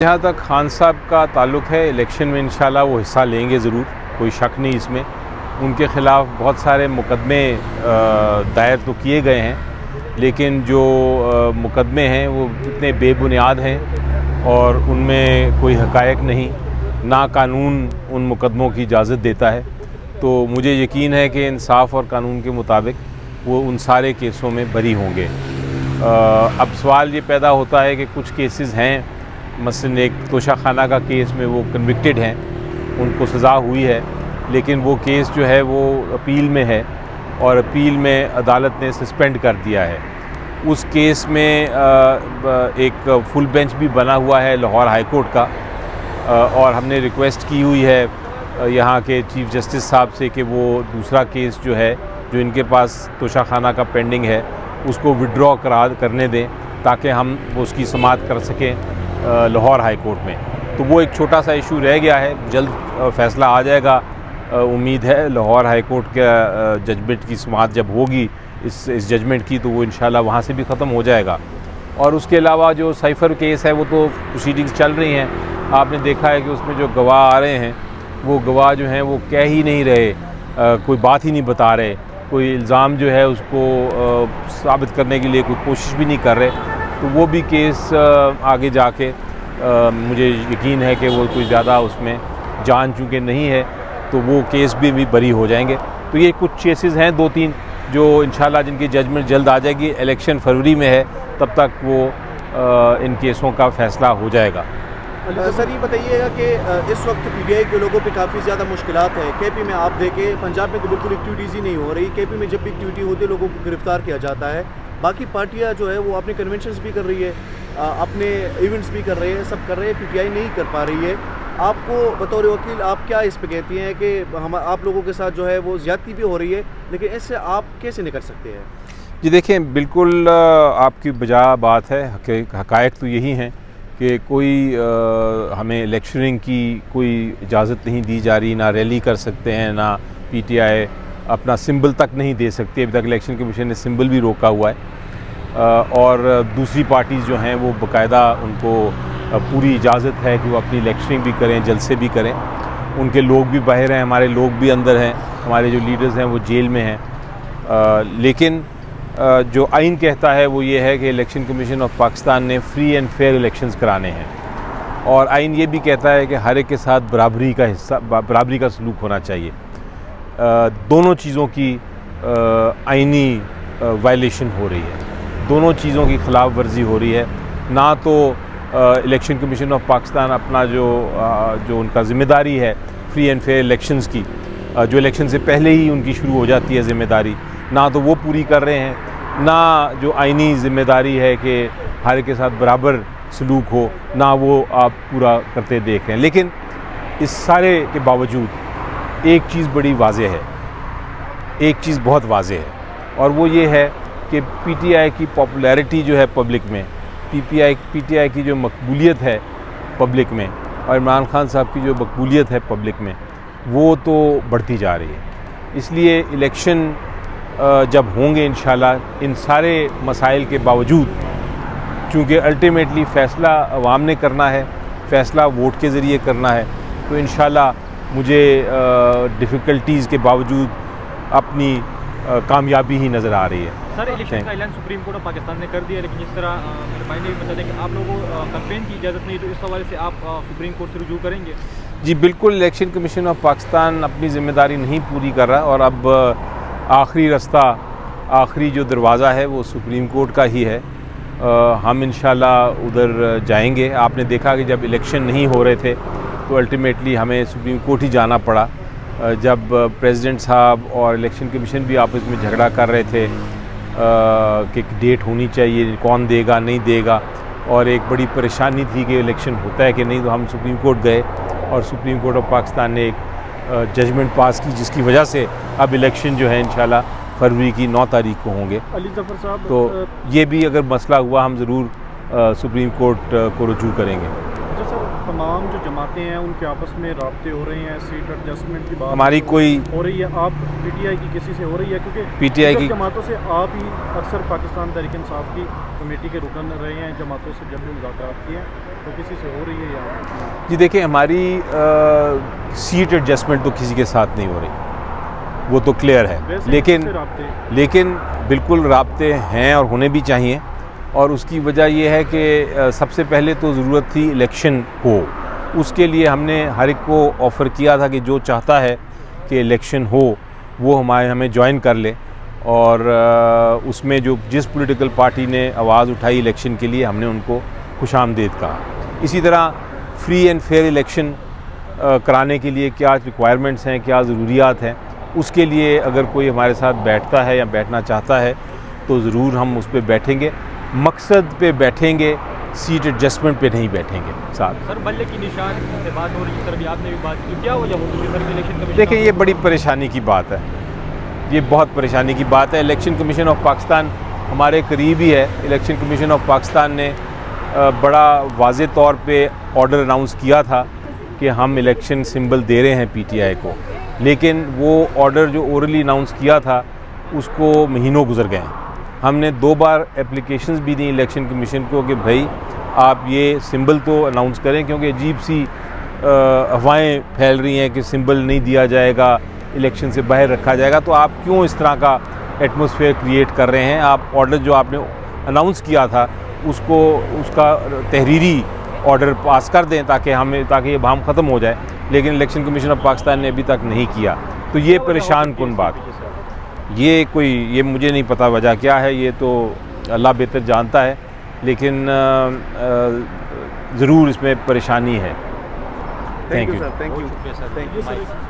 जहाँ तक खान साहब का ताल्लुक़ है, इलेक्शन में इंशाल्लाह वो हिस्सा लेंगे ज़रूर, कोई शक नहीं इसमें। उनके ख़िलाफ़ बहुत सारे मुकदमे दायर तो किए गए हैं, लेकिन जो मुकदमे हैं वो इतने बेबुनियाद हैं और उनमें कोई हक़ायक़ नहीं, ना कानून उन मुकदमों की इजाज़त देता है। तो मुझे यकीन है कि इंसाफ़ और कानून के मुताबिक वो उन सारे केसों में बरी होंगे। अब सवाल ये पैदा होता है कि कुछ केसेस हैं, मसलन एक तोशाखाना का केस में वो कन्विक्टेड हैं, उनको सज़ा हुई है, लेकिन वो केस जो है वो अपील में है और अपील में अदालत ने सस्पेंड कर दिया है। उस केस में एक फुल बेंच भी बना हुआ है लाहौर हाई कोर्ट का, और हमने रिक्वेस्ट की हुई है यहाँ के चीफ़ जस्टिस साहब से कि वो दूसरा केस जो है, जो इनके पास तोशाखाना का पेंडिंग है, उसको विड्रॉ करने दें ताकि हम उसकी समाअत कर सकें लाहौर हाई कोर्ट में। तो वो एक छोटा सा इशू रह गया है, जल्द फ़ैसला आ जाएगा। उम्मीद है लाहौर हाई कोर्ट का जजमेंट की समाअत जब होगी इस जजमेंट की, तो वो इंशाल्लाह वहाँ से भी ख़त्म हो जाएगा। और उसके अलावा जो साइफ़र केस है वो तो प्रोसीडिंग्स चल रही हैं। आपने देखा है कि उसमें जो गवाह आ रहे हैं, वो गवाह जो हैं वो कह ही नहीं रहे, कोई बात ही नहीं बता रहे, कोई इल्ज़ाम जो है उसको साबित करने के लिए कोई कोशिश भी नहीं कर रहे। तो वो भी केस आगे जाके मुझे यकीन है कि वो कोई ज़्यादा उसमें जान चूँकि नहीं है, तो वो केस भी बरी हो जाएंगे। तो ये कुछ केसेस हैं 2-3 जो इंशाल्लाह जिनकी जजमेंट जल्द आ जाएगी। इलेक्शन फरवरी में है, तब तक वो इन केसों का फ़ैसला हो जाएगा। सर ये बताइएगा कि इस वक्त पीटीआई के लोगों पे काफ़ी ज़्यादा मुश्किलात है। केपी में आप देखें, पंजाब में तो बिल्कुल एक्टिविटीज़ ही नहीं हो रही। केपी में जब भी एक्टिविटी होती है लोगों को गिरफ़्तार किया जाता है। बाकी पार्टियां जो है वो अपने कन्वेंशंस भी कर रही है, अपने इवेंट्स भी कर रहे हैं, सब कर रहे हैं, पीटीआई नहीं कर पा रही है। आपको बतौर वकील आप क्या इस पे कहती हैं कि आप लोगों के साथ जो है वो ज़्यादती भी हो रही है, लेकिन इससे आप कैसे निकल सकते हैं? जी देखें, बिल्कुल आपकी बजा बात है। हक़ायक़ तो यही हैं कि कोई हमें इलेक्शनिंग की कोई इजाज़त नहीं दी जा रही, ना रैली कर सकते हैं, ना पीटीआई अपना सिंबल तक नहीं दे सकती। अभी तक इलेक्शन कमीशन ने सिंबल भी रोका हुआ है, और दूसरी पार्टीज़ जो हैं वो बाकायदा उनको पूरी इजाज़त है कि वो अपनी इलेक्शनिंग भी करें, जलसे भी करें। उनके लोग भी बाहर हैं, हमारे लोग भी अंदर हैं, हमारे जो लीडर्स हैं वो जेल में हैं। लेकिन जो आइन कहता है वो ये है कि इलेक्शन कमीशन ऑफ पाकिस्तान ने फ्री एंड फेयर इलेक्शंस कराने हैं, और आइन ये भी कहता है कि हर एक के साथ बराबरी का सलूक होना चाहिए। दोनों चीज़ों की आइनी वायलेशन हो रही है, दोनों चीज़ों की ख़िलाफ़ वर्जी हो रही है। ना तो इलेक्शन कमीशन ऑफ पाकिस्तान अपना जो उनका ज़िम्मेदारी है फ्री एंड फेयर इलेक्शंस की, जो इलेक्शन से पहले ही उनकी शुरू हो जाती है ज़िम्मेदारी, ना तो वो पूरी कर रहे हैं, ना जो आइनी ज़िम्मेदारी है कि हर के साथ बराबर सलूक हो, ना वो आप पूरा करते देख रहे हैं। लेकिन इस सारे के बावजूद एक चीज़ बड़ी वाज़ेह है, एक चीज़ बहुत वाज़ेह है, और वो ये है कि पीटीआई की पॉपुलैरिटी जो है पब्लिक में, पीटीआई की जो मकबूलियत है पब्लिक में, और इमरान खान साहब की जो मकबूलियत है पब्लिक में, वो तो बढ़ती जा रही है। इसलिए इलेक्शन जब होंगे इंशाल्लाह, इन सारे मसाइल के बावजूद, चूँकि अल्टीमेटली फ़ैसला अवाम ने करना है, फ़ैसला वोट के ज़रिए करना है, तो इंशाल्लाह मुझे डिफ़िकल्टीज़ के बावजूद अपनी कामयाबी ही नज़र आ रही है। सर, इलेक्शन का ऐलान सुप्रीम कोर्ट ऑफ पाकिस्तान ने कर दिया, लेकिन जिस तरह मेरे भाई ने भी बता दें कि आप लोगों को कैंपेन की इजाज़त नहीं, तो इस हवाले से आप सुप्रीम कोर्ट से रुजू करेंगे? जी बिल्कुल, इलेक्शन कमीशन ऑफ पाकिस्तान अपनी ज़िम्मेदारी नहीं पूरी कर रहा, और अब आखिरी रास्ता, आखिरी जो दरवाज़ा है वो सुप्रीम कोर्ट का ही है। हम इंशाल्लाह उधर जाएंगे। आपने देखा कि जब इलेक्शन नहीं हो रहे थे तो अल्टीमेटली हमें सुप्रीम कोर्ट ही जाना पड़ा, जब प्रेसिडेंट साहब और इलेक्शन कमीशन भी आपस में झगड़ा कर रहे थे कि डेट होनी चाहिए, कौन देगा नहीं देगा, और एक बड़ी परेशानी थी कि इलेक्शन होता है कि नहीं। तो हम सुप्रीम कोर्ट गए, और सुप्रीम कोर्ट ऑफ पाकिस्तान ने एक जजमेंट पास की, जिसकी वजह से अब इलेक्शन जो है इंशाल्लाह फरवरी की 9 तारीख को होंगे। अली ज़फ़र साहब, तो ये भी अगर मसला हुआ, हम ज़रूर सुप्रीम कोर्ट को रुजू करेंगे। अच्छा सर, तमाम जो जमातें हैं उनके आपस में राब्ते हो रहे हैं, सीट एडजस्टमेंट की बात हमारी कोई हो रही है, आप पीटीआई की किसी से हो रही है? क्योंकि PTI की जमातों से आप ही अक्सर पाकिस्तान तहरीक इंसाफ की कमेटी के रुकन रहे हैं, जमातों से जब भी मुज़ाकरात किए हैं तो किसी से हो रही है या? जी देखिए, हमारी सीट एडजस्टमेंट तो किसी के साथ नहीं हो रही, वो तो क्लियर है, वैसे लेकिन किससे राब्ते? लेकिन बिल्कुल राब्ते हैं और होने भी चाहिए। और उसकी वजह यह है कि सबसे पहले तो ज़रूरत थी इलेक्शन हो, उसके लिए हमने हर एक को ऑफ़र किया था कि जो चाहता है कि इलेक्शन हो वो हमें ज्वाइन कर ले। और उसमें जो जिस पॉलिटिकल पार्टी ने आवाज़ उठाई इलेक्शन के लिए, हमने उनको खुशामदीद कहा। इसी तरह फ्री एंड फेयर इलेक्शन कराने के लिए क्या रिक्वायरमेंट्स हैं, क्या ज़रूरियात हैं, उसके लिए अगर कोई हमारे साथ बैठता है या बैठना चाहता है तो ज़रूर हम उस पर बैठेंगे। मकसद पे बैठेंगे, सीट एडजस्टमेंट पे नहीं बैठेंगे साथ। सर बल्ले की निशान से बात हो रही है, सर भी आपने भी बात की, क्या वजह हो सकती है सर इलेक्शन कमीशन? देखिए, ये बड़ी परेशानी की बात है, ये बहुत परेशानी की बात है। इलेक्शन कमीशन ऑफ पाकिस्तान हमारे करीब ही है। इलेक्शन कमीशन ऑफ पाकिस्तान ने बड़ा वाज़े तौर पे ऑर्डर अनाउंस किया था कि हम इलेक्शन सिंबल दे रहे हैं PTI को, लेकिन वो ऑर्डर जो ओरली अनाउंस किया था उसको महीनों गुजर गए हैं। हमने 2 बार एप्लीकेशंस भी दी इलेक्शन कमीशन को कि भाई आप ये सिंबल तो अनाउंस करें, क्योंकि अजीब सी अफवाहें फैल रही हैं कि सिंबल नहीं दिया जाएगा, इलेक्शन से बाहर रखा जाएगा, तो आप क्यों इस तरह का एटमॉस्फेयर क्रिएट कर रहे हैं? आप ऑर्डर जो आपने अनाउंस किया था उसका तहरीरी ऑर्डर पास कर दें ताकि ये बहम ख़त्म हो जाए, लेकिन इलेक्शन कमीशन ऑफ पाकिस्तान ने अभी तक नहीं किया। तो ये परेशान कुन बात, ये मुझे नहीं पता वजह क्या है, ये तो अल्लाह बेहतर जानता है, लेकिन ज़रूर इसमें परेशानी है। Thank you sir, thank you sir.